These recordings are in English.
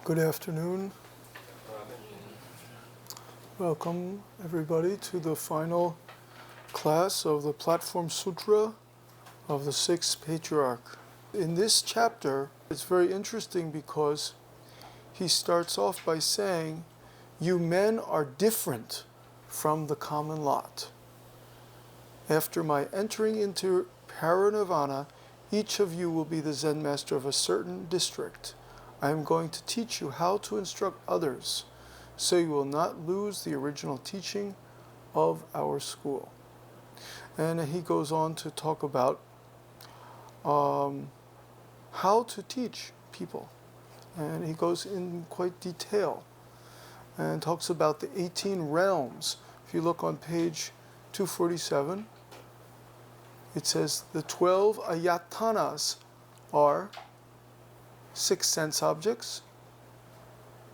Good afternoon. Welcome everybody to the final class of the Platform Sutra of the Sixth Patriarch. In this chapter, it's very interesting because he starts off by saying, you men are different from the common lot. After my entering into Parinirvana, each of you will be the Zen master of a certain district. I am going to teach you how to instruct others, so you will not lose the original teaching of our school. And he goes on to talk about how to teach people. And he goes in quite detail and talks about the 18 realms. If you look on page 247, it says the 12 ayatanas are 6 sense objects: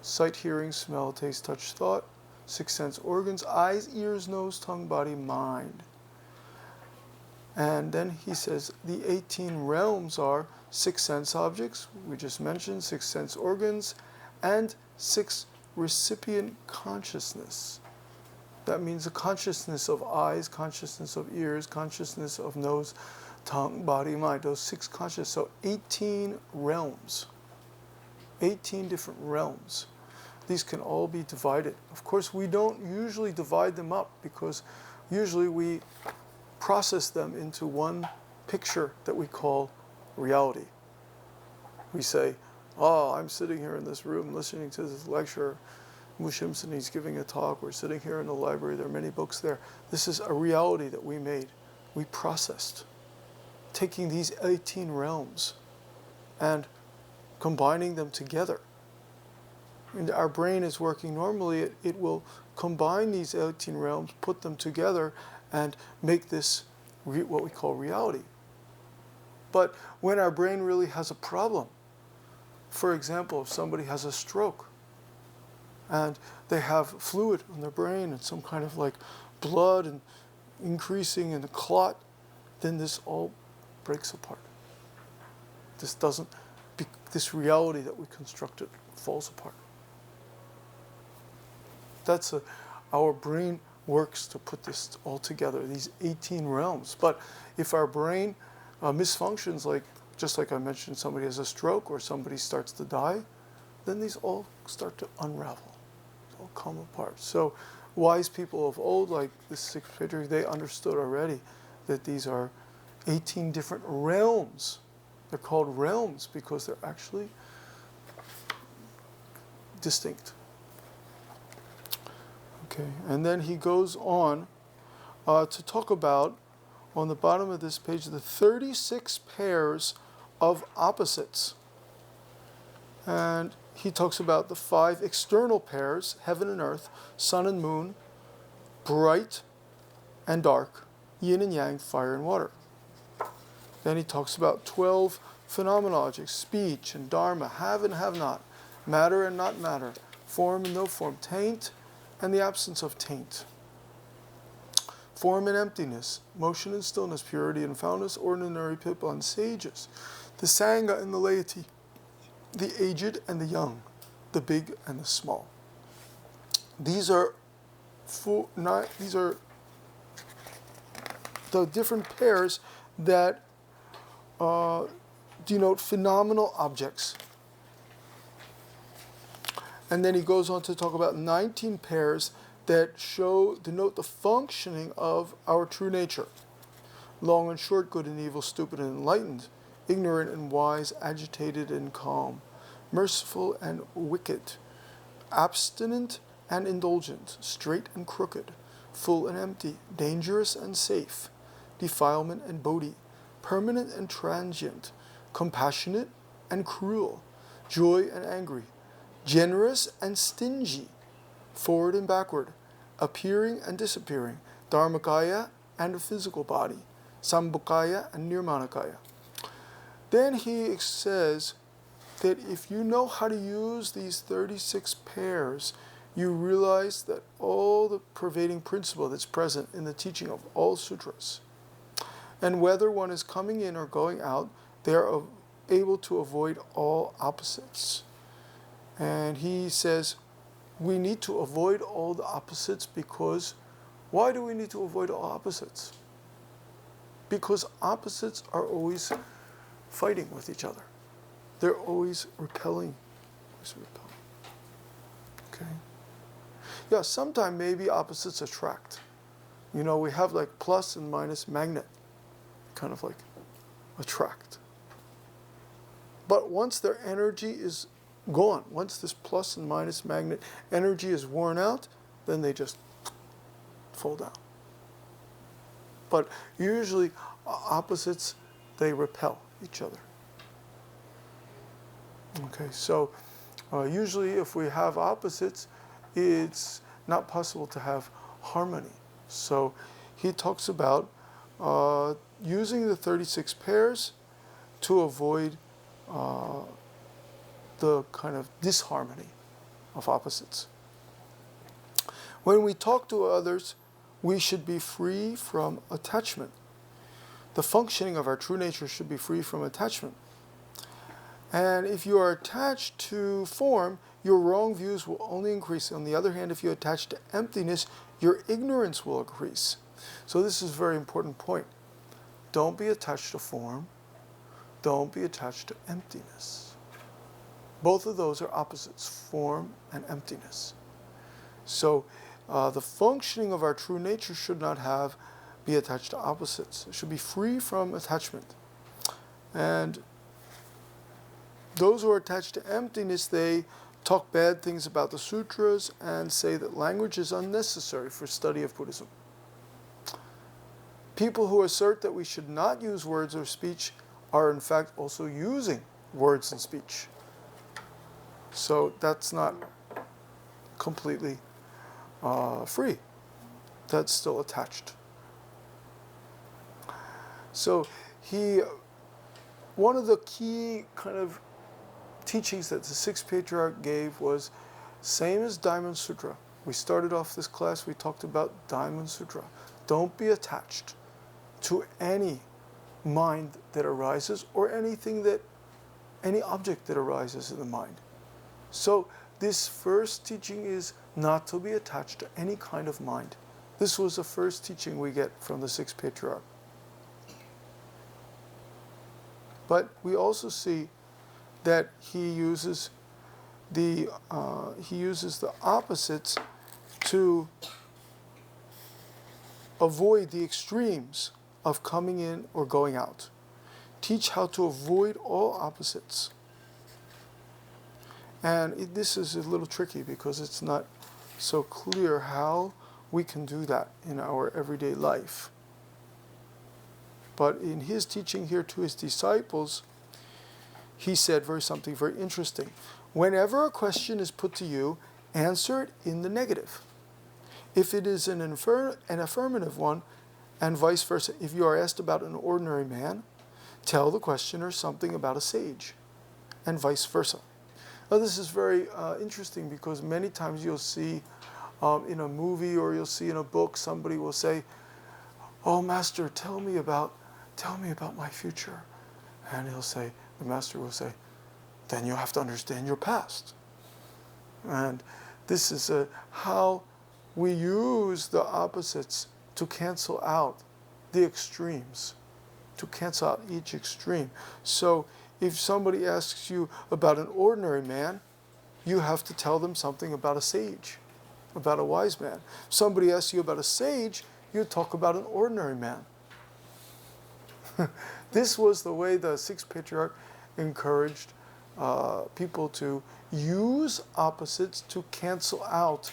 sight, hearing, smell, taste, touch, thought. 6 sense organs: eyes, ears, nose, tongue, body, mind. And then he says the 18 realms are 6 sense objects, we just mentioned, 6 sense organs, and 6 recipient consciousness. That means the consciousness of eyes, consciousness of ears, consciousness of nose, tongue, body, mind. Those 6 consciousness. So 18 realms. 18 different realms. These can all be divided. Of course, we don't usually divide them up because usually we process them into one picture that we call reality. We say, oh, I'm sitting here in this room listening to this lecture. Musimsini's giving a talk. We're sitting here in the library. There are many books there. This is a reality that we made. We processed. Taking these 18 realms and combining them together. And our brain is working normally. It will combine these 18 realms, put them together, and make this what we call reality. But when our brain really has a problem, for example, if somebody has a stroke, and they have fluid in their brain and some kind of like blood and increasing in the clot, then this all breaks apart. This reality that we constructed falls apart. Our brain works to put this all together, these 18 realms. But if our brain misfunctions, just like I mentioned, somebody has a stroke or somebody starts to die, then these all start to unravel. All come apart. So wise people of old, like the Sixth Patriarch, they understood already that these are 18 different realms. They're called realms because they're actually distinct. Okay, and then he goes on to talk about, on the bottom of this page, the 36 pairs of opposites. And he talks about the 5 external pairs: heaven and earth, sun and moon, bright and dark, yin and yang, fire and water. Then he talks about 12 phenomenologies: speech and dharma, have and have not, matter and not matter, form and no form, taint and the absence of taint, form and emptiness, motion and stillness, purity and foulness, ordinary people and sages, the sangha and the laity, the aged and the young, the big and the small. These are the different pairs that denote phenomenal objects. And then he goes on to talk about 19 pairs that denote the functioning of our true nature: long and short, good and evil, stupid and enlightened, ignorant and wise, agitated and calm, merciful and wicked, abstinent and indulgent, straight and crooked, full and empty, dangerous and safe, defilement and bodhi, permanent and transient, compassionate and cruel, joy and angry, generous and stingy, forward and backward, appearing and disappearing, dharmakaya and a physical body, sambhogakaya and nirmanakaya. Then he says that if you know how to use these 36 pairs, you realize that all the pervading principle that's present in the teaching of all sutras, and whether one is coming in or going out, they are able to avoid all opposites. And he says we need to avoid all the opposites because, why do we need to avoid all opposites? Because opposites are always fighting with each other. They're always repelling. Okay. Yeah, sometimes maybe opposites attract. You know, we have like plus and minus magnet, kind of like attract. But once their energy is gone, once this plus and minus magnet energy is worn out, then they just fall down. But usually opposites, they repel each other. Okay, so usually if we have opposites, it's not possible to have harmony. So he talks about using the 36 pairs to avoid the kind of disharmony of opposites. When we talk to others, we should be free from attachment. The functioning of our true nature should be free from attachment. And if you are attached to form, your wrong views will only increase. On the other hand, if you attach to emptiness, your ignorance will increase. So this is a very important point. Don't be attached to form. Don't be attached to emptiness. Both of those are opposites, form and emptiness. So the functioning of our true nature should not be attached to opposites. It should be free from attachment. And those who are attached to emptiness, they talk bad things about the sutras and say that language is unnecessary for study of Buddhism. People who assert that we should not use words or speech are in fact also using words and speech. So that's not completely free. That's still attached. So one of the key kind of teachings that the sixth patriarch gave was same as Diamond Sutra. We started off this class, we talked about Diamond Sutra. Don't be attached to any mind that arises or any object that arises in the mind. So this first teaching is not to be attached to any kind of mind. This was the first teaching we get from the sixth patriarch. But we also see that he uses the opposites to avoid the extremes of coming in or going out. Teach how to avoid all opposites. And this is a little tricky because it's not so clear how we can do that in our everyday life. But in his teaching here to his disciples, he said something very interesting. Whenever a question is put to you, answer it in the negative. If it is an affirmative one, and vice versa, if you are asked about an ordinary man, tell the questioner something about a sage, and vice versa. Now this is very interesting because many times you'll see in a movie or you'll see in a book, somebody will say, "Oh, Master, tell me about my future." And the Master will say, "Then you have to understand your past." And this is how we use the opposites to cancel out the extremes, to cancel out each extreme. So if somebody asks you about an ordinary man, you have to tell them something about a sage, about a wise man. If somebody asks you about a sage, you talk about an ordinary man. This was the way the sixth patriarch encouraged people to use opposites to cancel out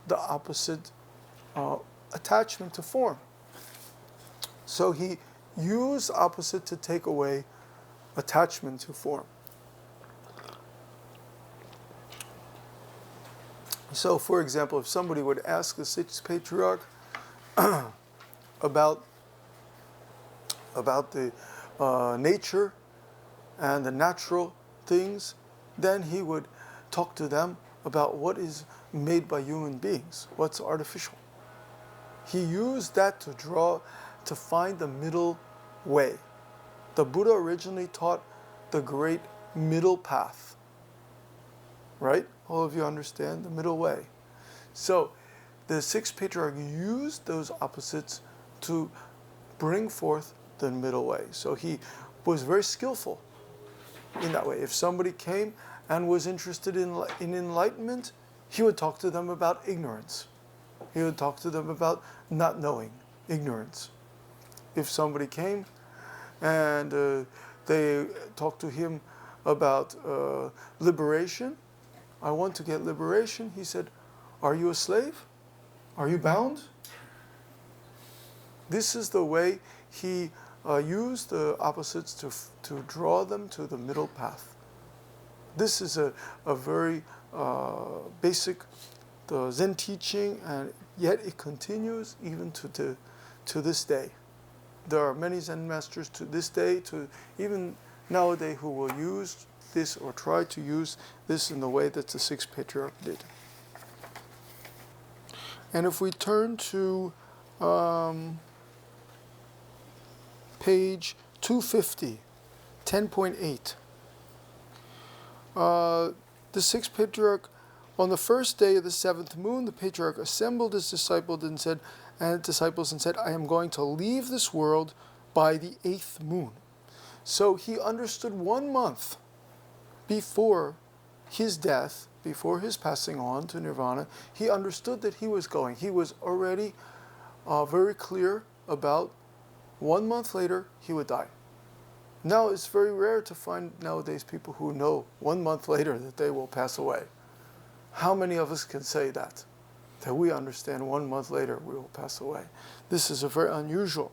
the opposite attachment to form. So he used opposite to take away attachment to form. So, for example, if somebody would ask the sixth patriarch about the nature and the natural things, then he would talk to them about what is made by human beings, what's artificial. He used that to find the middle way. The Buddha originally taught the great middle path. right? All of you understand the middle way. So the sixth patriarch used those opposites to bring forth the middle way. So he was very skillful in that way. If somebody came and was interested in enlightenment, he would talk to them about ignorance. He would talk to them about not knowing, ignorance. If somebody came and they talked to him about liberation, I want to get liberation, he said, are you a slave? Are you bound? This is the way he used the opposites to draw them to the middle path. This is a very basic the Zen teaching, and yet it continues even to this day. There are many Zen masters to this day, to even nowadays, who will use this or try to use this in the way that the sixth patriarch did. And if we turn to page 250, 10.8, the sixth patriarch, on the first day of the seventh moon, the patriarch assembled his disciples and said, I am going to leave this world by the eighth moon. So he understood 1 month before his death, before his passing on to nirvana, he understood that he was going. He was already very clear about 1 month later he would die. Now it's very rare to find nowadays people who know 1 month later that they will pass away. How many of us can say that we understand 1 month later we will pass away? This is a very unusual.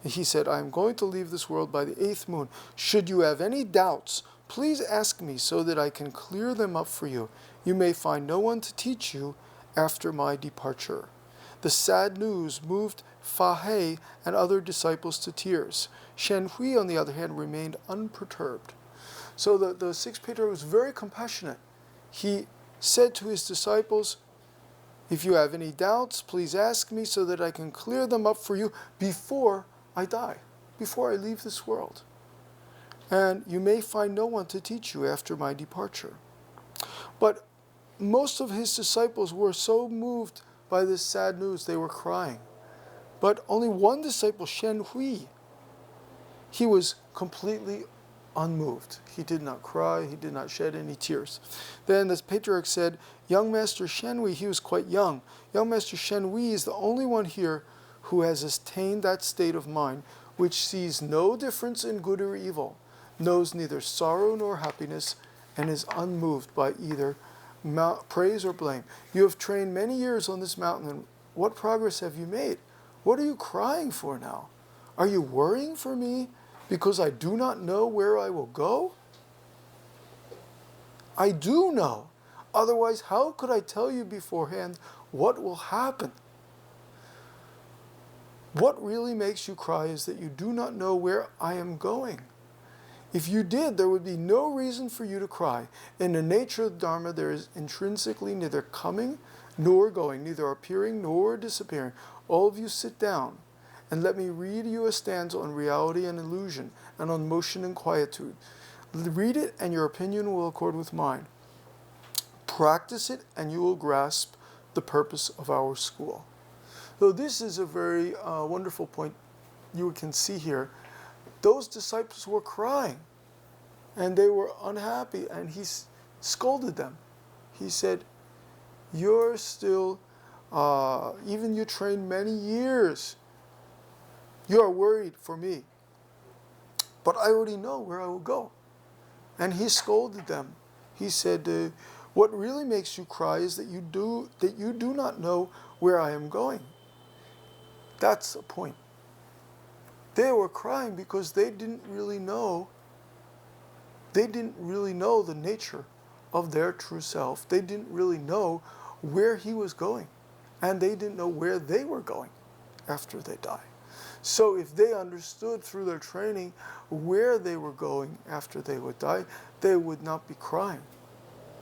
He said, I am going to leave this world by the eighth moon. Should you have any doubts, please ask me so that I can clear them up for you. You may find no one to teach you after my departure. The sad news moved Fa He and other disciples to tears. Shen Hui, on the other hand, remained unperturbed. So the sixth patriarch was very compassionate. He said to his disciples, if you have any doubts, please ask me so that I can clear them up for you before I die, before I leave this world. And you may find no one to teach you after my departure. But most of his disciples were so moved by this sad news, they were crying. But only one disciple, Shen Hui, he was completely unmoved. He did not cry, he did not shed any tears. Then the patriarch said, young master Shen Hui, he was quite young, young master Shen Hui is the only one here who has attained that state of mind which sees no difference in good or evil, knows neither sorrow nor happiness, and is unmoved by either praise or blame. You have trained many years on this mountain, and what progress have you made? What are you crying for now? Are you worrying for me because I do not know where I will go? I do know. Otherwise, how could I tell you beforehand what will happen? What really makes you cry is that you do not know where I am going. If you did, there would be no reason for you to cry. In the nature of Dharma, there is intrinsically neither coming nor going, neither appearing nor disappearing. All of you sit down, and let me read you a stanza on reality and illusion, and on motion and quietude. Read it, and your opinion will accord with mine. Practice it, and you will grasp the purpose of our school. So this is a very wonderful point you can see here. Those disciples were crying, and they were unhappy, and he scolded them. He said, you're still, even you trained many years, you are worried for me, but I already know where I will go. And he scolded them. He said, what really makes you cry is that you do not know where I am going. That's the point. They were crying because they didn't really know the nature of their true self. They didn't really know where he was going, and they didn't know where they were going after they died. So if they understood through their training where they were going after they would die, they would not be crying.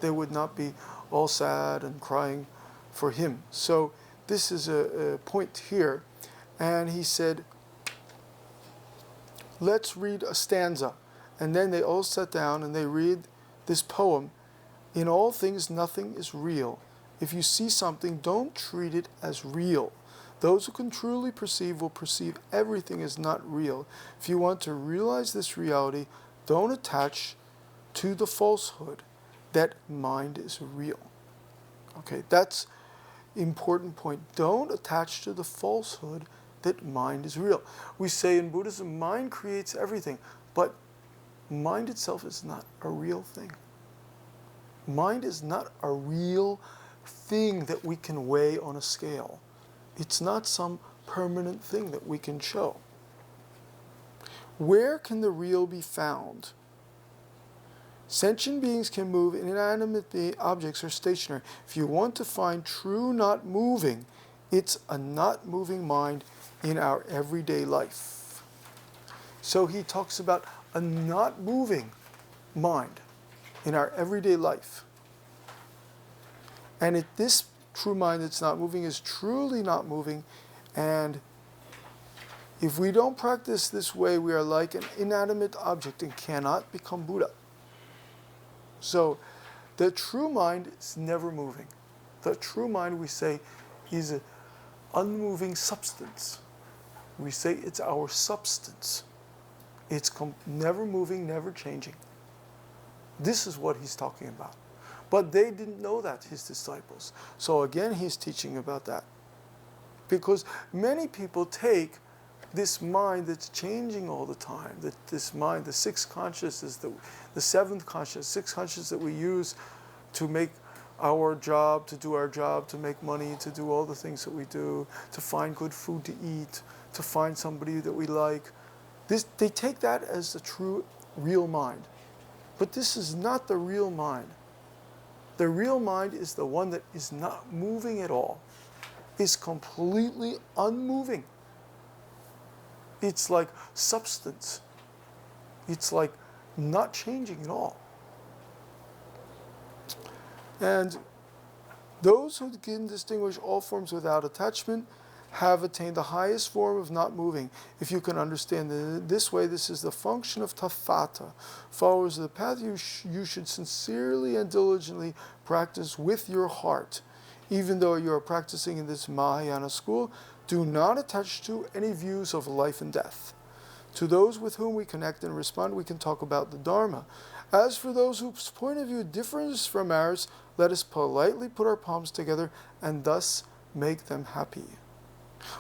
They would not be all sad and crying for him. So this is a point here. And he said, let's read a stanza. And then they all sat down and they read this poem. In all things, nothing is real. If you see something, don't treat it as real. Those who can truly perceive will perceive everything as not real. If you want to realize this reality, don't attach to the falsehood that mind is real. Okay, that's important point. Don't attach to the falsehood that mind is real. We say in Buddhism, mind creates everything, but mind itself is not a real thing. Mind is not a real thing that we can weigh on a scale. It's not some permanent thing that we can show. Where can the real be found? Sentient beings can move, inanimate objects are stationary. If you want to find true not moving, it's a not moving mind in our everyday life. So he talks about a not moving mind in our everyday life. And this true mind that's not moving is truly not moving. And if we don't practice this way, we are like an inanimate object and cannot become Buddha. So the true mind is never moving. The true mind, we say, is an unmoving substance. We say it's our substance. It's never moving, never changing. This is what he's talking about. But they didn't know that, his disciples. So again, he's teaching about that. Because many people take this mind that's changing all the time, that this mind, the sixth consciousness, the seventh consciousness, sixth consciousness that we use to make our job, to do our job, to make money, to do all the things that we do, to find good food to eat, to find somebody that we like. They take that as the true, real mind. But this is not the real mind. The real mind is the one that is not moving at all. It's completely unmoving. It's like substance. It's like not changing at all. And those who can distinguish all forms without attachment have attained the highest form of not moving. If you can understand it this way, this is the function of tathata. Followers of the path, you should sincerely and diligently practice with your heart. Even though you are practicing in this Mahayana school, do not attach to any views of life and death. To those with whom we connect and respond, we can talk about the Dharma. As for those whose point of view differs from ours, let us politely put our palms together and thus make them happy.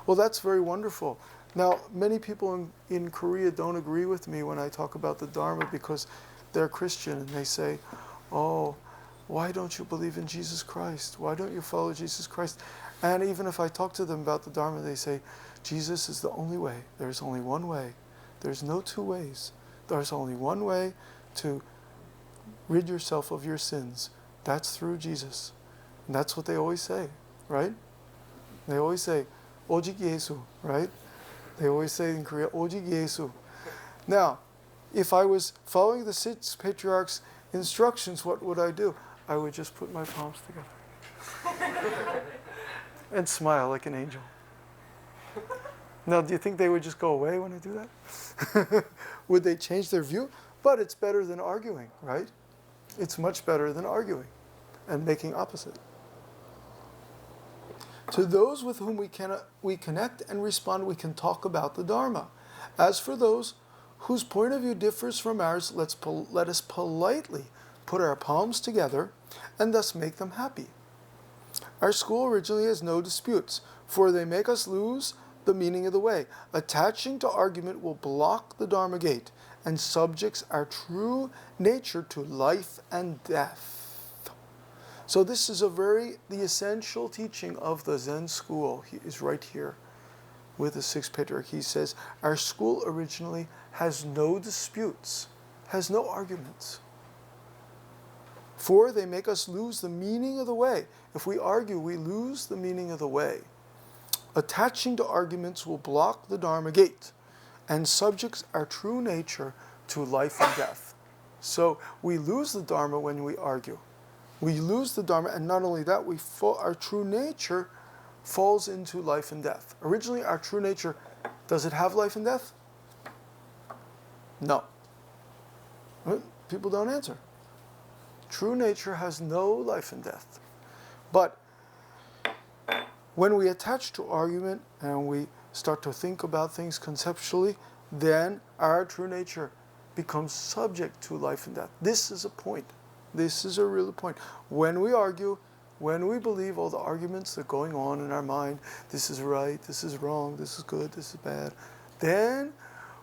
Well, that's very wonderful. Now, many people in Korea don't agree with me when I talk about the Dharma because they're Christian and they say, oh, why don't you believe in Jesus Christ? Why don't you follow Jesus Christ? And even if I talk to them about the Dharma, they say, Jesus is the only way. There's only one way. There's no two ways. There's only one way to rid yourself of your sins. That's through Jesus. And that's what they always say, right? They always say, 오직 예수, right? They always say in Korea, 오직 예수. Now, if I was following the six patriarchs' instructions, what would I do? I would just put my palms together and smile like an angel. Now, do you think they would just go away when I do that? Would they change their view? But it's better than arguing, right? It's much better than arguing and making opposite. To those with whom we connect and respond, we can talk about the Dharma. As for those whose point of view differs from ours, let us politely put our palms together and thus make them happy. Our school originally has no disputes, for they make us lose the meaning of the way. Attaching to argument will block the Dharma gate and subjects our true nature to life and death. So this is the essential teaching of the Zen school. He is right here with the sixth patriarch. He says, our school originally has no disputes, has no arguments. For they make us lose the meaning of the way. If we argue, we lose the meaning of the way. Attaching to arguments will block the Dharma gate and subjects our true nature to life and death. So we lose the Dharma when we argue. We lose the Dharma, and not only that, our true nature falls into life and death. Originally, our true nature, does it have life and death? No. People don't answer. True nature has no life and death. But when we attach to argument and we start to think about things conceptually, then our true nature becomes subject to life and death. This is a point. This is a real point. When we argue, when we believe all the arguments that are going on in our mind, this is right, this is wrong, this is good, this is bad, then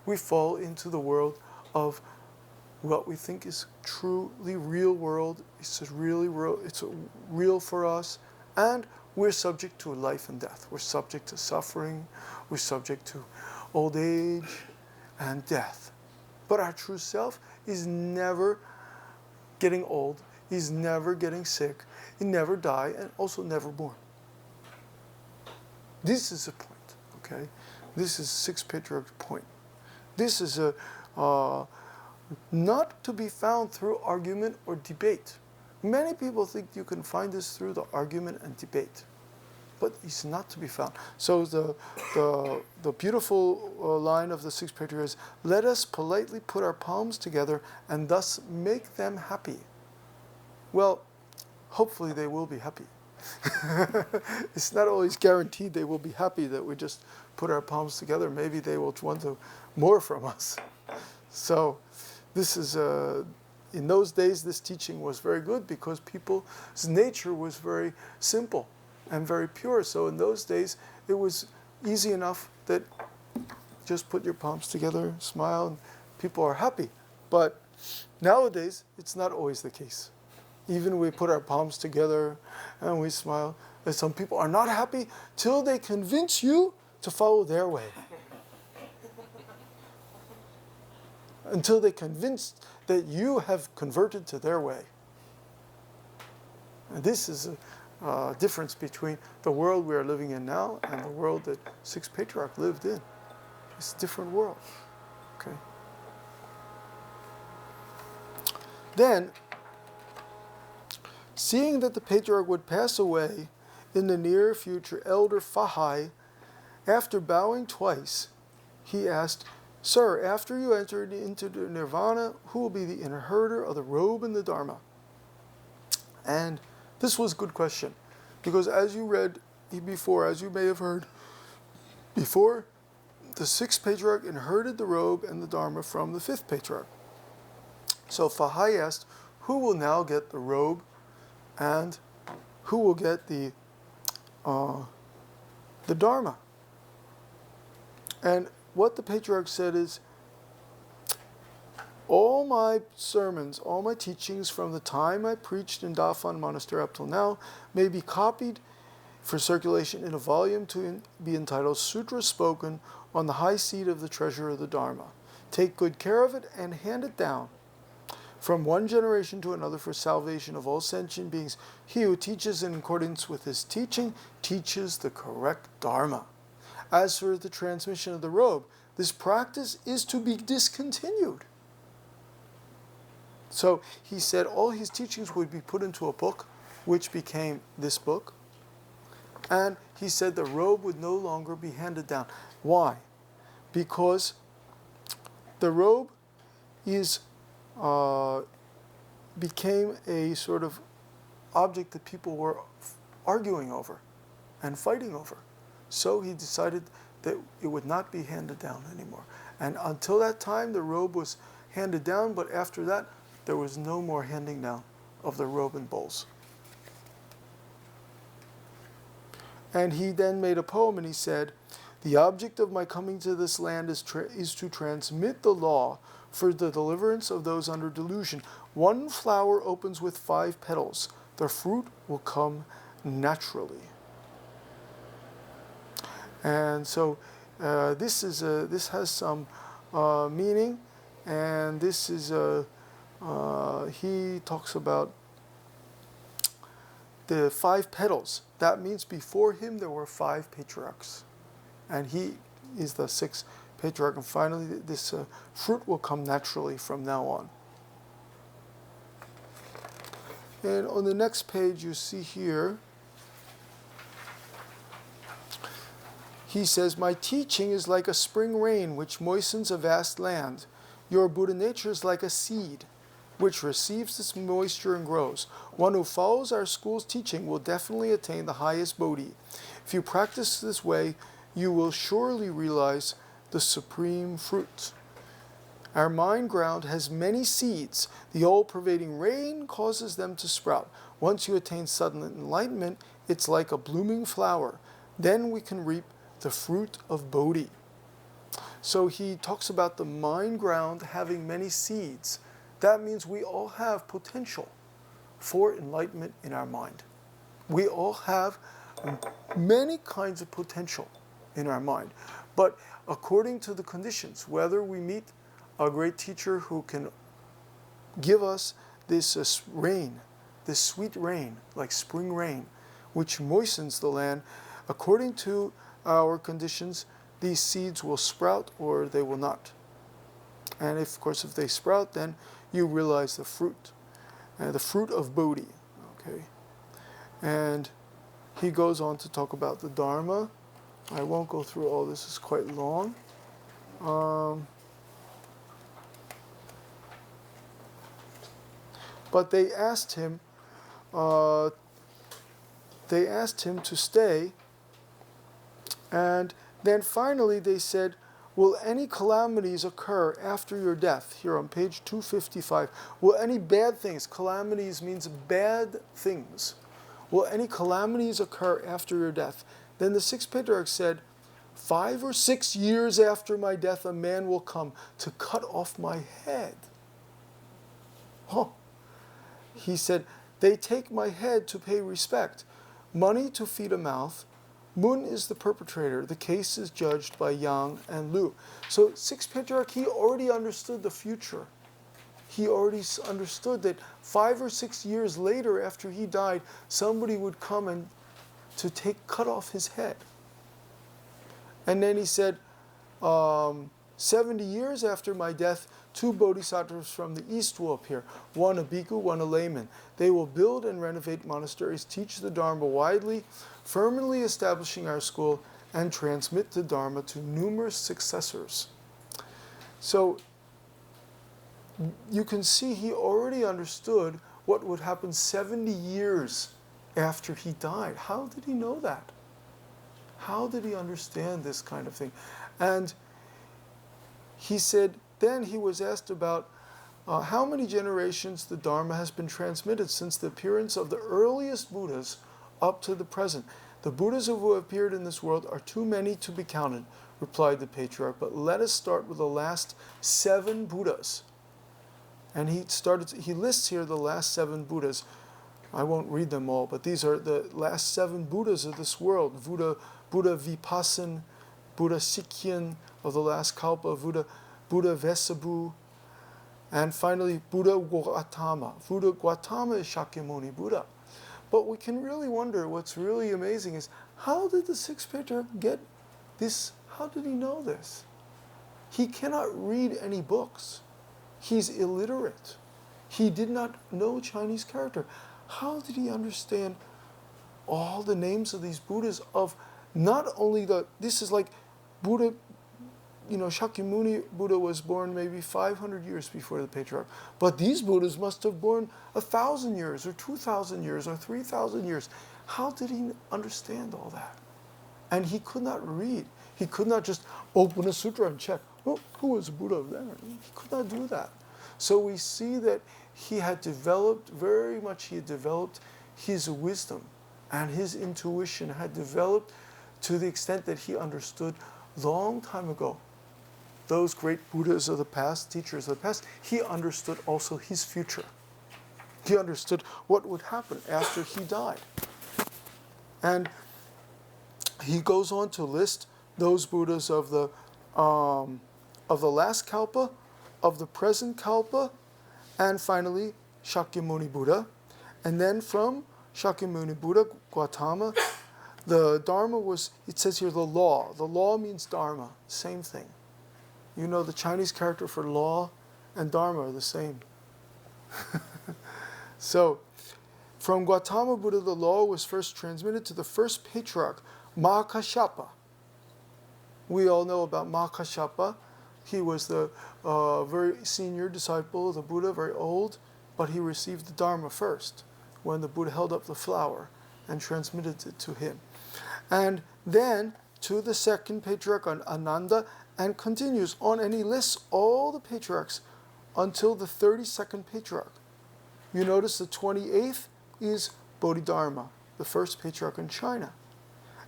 we fall into the world of what we think is truly real world. It's really real, it's real for us, and we're subject to life and death. We're subject to suffering, we're subject to old age and death. But our true self is never getting old, he's never getting sick, he never die, and also never born. This is a point, okay? This is Sixth Patriarch's point. This is a not to be found through argument or debate. Many people think you can find this through the argument and debate, but it's not to be found. So the beautiful line of the Sixth Patriarch is, let us politely put our palms together and thus make them happy. Well, hopefully they will be happy. It's not always guaranteed they will be happy that we just put our palms together. Maybe they will want more from us. So this is, in those days, this teaching was very good because people's nature was very simple and very pure. So in those days, it was easy enough that just put your palms together, smile, and people are happy. But nowadays, it's not always the case. Even we put our palms together and we smile, and some people are not happy till they convince you to follow their way. Until they convince that you have converted to their way. And this is a difference between the world we are living in now and the world that Sixth Patriarch lived in. It's a different world. Okay. Then, seeing that the Patriarch would pass away in the near future, Elder Fahai, after bowing twice, he asked, Sir, after you entered into the nirvana, who will be the inheritor of the robe and the dharma? And this was a good question, because as you read before, as you may have heard before, the Sixth Patriarch inherited the robe and the dharma from the Fifth Patriarch. So Fahai asked, who will now get the robe and who will get the dharma? And what the Patriarch said is, all my sermons, all my teachings from the time I preached in Dafan Monastery up till now may be copied for circulation in a volume to be entitled Sutra Spoken on the High Seat of the Treasure of the Dharma. Take good care of it and hand it down from one generation to another for salvation of all sentient beings. He who teaches in accordance with his teaching teaches the correct Dharma. As for the transmission of the robe, this practice is to be discontinued. So he said all his teachings would be put into a book, which became this book. And he said the robe would no longer be handed down. Why? Because the robe became a sort of object that people were arguing over and fighting over. So he decided that it would not be handed down anymore. And until that time, the robe was handed down, but after that, there was no more handing down of the robe and bowls. And he then made a poem and he said, the object of my coming to this land is to transmit the law for the deliverance of those under delusion. One flower opens with 5 petals. The fruit will come naturally. And so this has some meaning, and this is he talks about the 5 petals. That means before him there were 5 patriarchs, and he is the 6th patriarch. And finally, this fruit will come naturally from now on. And on the next page, you see here, he says, my teaching is like a spring rain which moistens a vast land. Your Buddha nature is like a seed. which receives its moisture and grows. One who follows our school's teaching will definitely attain the highest Bodhi. If you practice this way, you will surely realize the supreme fruit. Our mind ground has many seeds. The all-pervading rain causes them to sprout. Once you attain sudden enlightenment, it's like a blooming flower. Then we can reap the fruit of Bodhi. So he talks about the mind ground having many seeds. That means we all have potential for enlightenment in our mind. We all have many kinds of potential in our mind. But according to the conditions, whether we meet a great teacher who can give us this rain, this sweet rain, like spring rain, which moistens the land, according to our conditions, these seeds will sprout or they will not. And if, of course, if they sprout, then you realize the fruit of Bodhi. Okay, and he goes on to talk about the Dharma. I won't go through all this; it's quite long. But they asked him to stay, and then finally they said, will any calamities occur after your death? Here on page 255. Will any bad things, calamities means bad things. Will any calamities occur after your death? Then the sixth patriarch said, 5 or 6 years after my death, a man will come to cut off my head. Oh. He said, they take my head to pay respect, money to feed a mouth. Mun is the perpetrator. The case is judged by Yang and Lu. So sixth patriarch, he already understood the future. He already understood that 5 or 6 years later after he died, somebody would come and to cut off his head. And then he said, 70 years after my death, 2 bodhisattvas from the east will appear, one a bhikkhu, one a layman. They will build and renovate monasteries, teach the Dharma widely, firmly establishing our school, and transmit the Dharma to numerous successors. So you can see he already understood what would happen 70 years after he died. How did he know that? How did he understand this kind of thing? And he said, then he was asked about how many generations the Dharma has been transmitted since the appearance of the earliest Buddhas up to the present. The Buddhas who have appeared in this world are too many to be counted, replied the patriarch, but let us start with the last 7 Buddhas. And he lists here the last 7 Buddhas. I won't read them all, but these are the last 7 Buddhas of this world. Buddha Vipassan, Buddha Sikyan of the last Kalpa, Buddha Vesabu, and finally Buddha Gautama. Buddha Gautama is Shakyamuni Buddha. But we can really wonder, what's really amazing is, how did the sixth patriarch get this? How did he know this? He cannot read any books. He's illiterate. He did not know Chinese character. How did he understand all the names of these Buddhas of not only this is like Buddha, Shakyamuni Buddha was born maybe 500 years before the patriarch. But these Buddhas must have born 1,000 years or 2,000 years or 3,000 years. How did he understand all that? And he could not read. He could not just open a sutra and check, who is Buddha there? He could not do that. So we see that he had developed his wisdom, and his intuition had developed to the extent that he understood long time ago those great Buddhas of the past, teachers of the past. He understood also his future. He understood what would happen after he died. And he goes on to list those Buddhas of the last Kalpa, of the present Kalpa, and finally Shakyamuni Buddha. And then from Shakyamuni Buddha, Gautama, the Dharma was, it says here, the law. The law means Dharma, same thing. The Chinese character for law and Dharma are the same. So, from Gautama Buddha, the law was first transmitted to the first patriarch, Mahakashapa. We all know about Mahakashapa. He was the very senior disciple of the Buddha, very old. but he received the Dharma first when the Buddha held up the flower and transmitted it to him. And then to the second patriarch, Ananda, and continues on, and he lists all the patriarchs until the 32nd patriarch. You notice the 28th is Bodhidharma, the first patriarch in China.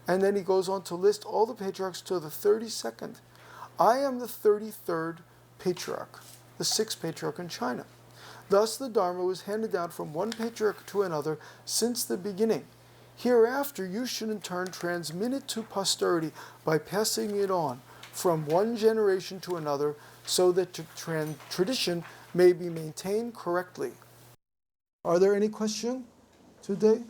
And then he goes on to list all the patriarchs to the 32nd. I am the 33rd patriarch, the sixth patriarch in China. Thus the Dharma was handed down from one patriarch to another since the beginning. Hereafter you should in turn transmit it to posterity by passing it on from one generation to another so that tradition may be maintained correctly. Are there any questions today?